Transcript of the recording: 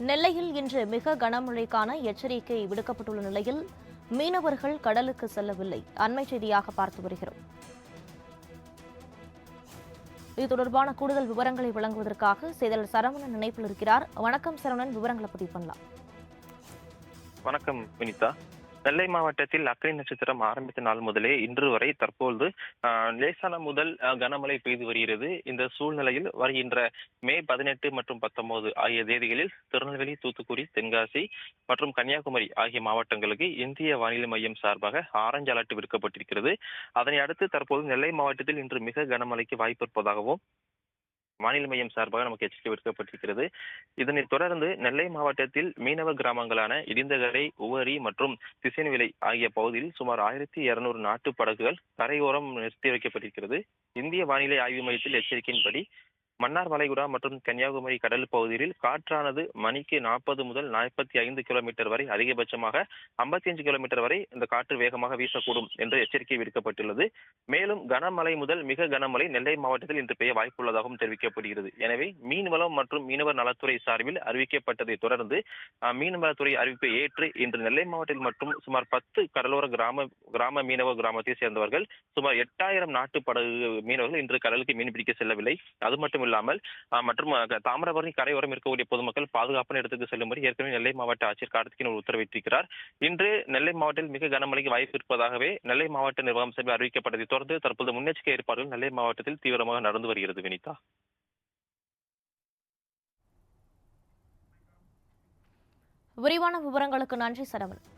நெல்லையில் இன்று மிக கனமழைக்கான எச்சரிக்கை விடுக்கப்பட்டுள்ள நிலையில் மீனவர்கள் கடலுக்கு செல்லவில்லை. அண்மை செய்தியாக பார்த்து வருகிறோம். இது தொடர்பான கூடுதல் விவரங்களை வழங்குவதற்காக செய்தியாளர் சரவணன் இணைப்பில் இருக்கிறார். வணக்கம் சரவணன், விவரங்களை பதிவு பண்ணலாம். வணக்கம் வினிதா. நெல்லை மாவட்டத்தில் அக்னி நட்சத்திரம் ஆரம்பித்த நாள் முதலே இன்று வரை தற்போது லேசான முதல் கனமழை பெய்து வருகிறது. இந்த சூழ்நிலையில் வருகின்ற மே 18 மற்றும் 19 ஆகிய தேதிகளில் திருநெல்வேலி, தூத்துக்குடி, தென்காசி மற்றும் கன்னியாகுமரி ஆகிய மாவட்டங்களுக்கு இந்திய வானிலை மையம் சார்பாக ஆரஞ்சு அலர்ட் விடுக்கப்பட்டிருக்கிறது. அதனை அடுத்து தற்போது நெல்லை மாவட்டத்தில் இன்று மிக கனமழைக்கு வாய்ப்பு இருப்பதாகவும் வானிலை மையம் சார்பாக நமக்கு எச்சரிக்கை விடுக்கப்பட்டிருக்கிறது. இதனைத் தொடர்ந்து நெல்லை மாவட்டத்தில் மீனவ கிராமங்களான இடிந்தகரை, உவரி மற்றும் திசைன்விளை ஆகிய பகுதியில் சுமார் 1200 நாட்டு படகுகள் கரையோரம் நிறுத்தி வைக்கப்பட்டிருக்கிறது. இந்திய வானிலை ஆய்வு மையத்தில் எச்சரிக்கையின்படி மன்னார் வளைகுடா மற்றும் கன்னியாகுமரி கடல் பகுதியில் காற்றானது மணிக்கு 40 முதல் 45 கிலோமீட்டர் வரை, அதிகபட்சமாக 55 கிலோமீட்டர் வரை இந்த காற்று வேகமாக வீசக்கூடும் என்று எச்சரிக்கை விடுக்கப்பட்டுள்ளது. மேலும் கனமழை முதல் மிக கனமழை நெல்லை மாவட்டத்தில் இன்று பெய்ய வாய்ப்புள்ளதாகவும் தெரிவிக்கப்படுகிறது. எனவே மீன்வளம் மற்றும் மீனவர் நலத்துறை சார்பில் அறிவிக்கப்பட்டதை தொடர்ந்து மீன்வளத்துறை அறிவிப்பை ஏற்று இன்று நெல்லை மாவட்டத்தில் மட்டும் சுமார் 10 கடலோர கிராம மீனவ கிராமத்தை சேர்ந்தவர்கள் சுமார் 8000 நாட்டு படகு மீனவர்கள் இன்று கடலுக்கு மீன்பிடிக்க செல்லவில்லை. அது மட்டும் இல்லாமல் மற்றும் தாமிரபரணி கரையோரம் இருக்கக்கூடிய பொதுமக்கள் பாதுகாப்பான இடத்துக்கு செல்லும்படி ஏற்கனவே நெல்லை மாவட்ட ஆட்சியர் கார்த்திகேயன் உத்தரவிட்டிருக்கிறார். இன்று நெல்லை மாவட்டத்தில் மிக கனமழைக்கு வாய்ப்பு இருப்பதாகவே நெல்லை மாவட்ட நிர்வாகம் சார்பில் அறிவிக்கப்பட்டதை தொடர்ந்து தற்போது முன்னெச்சரிக்கை ஏற்பாடுகள் நெல்லை மாவட்டத்தில் தீவிரமாக நடந்து வருகிறது. வினிதா, விரிவான விவரங்களுக்கு நன்றி சரவணன்.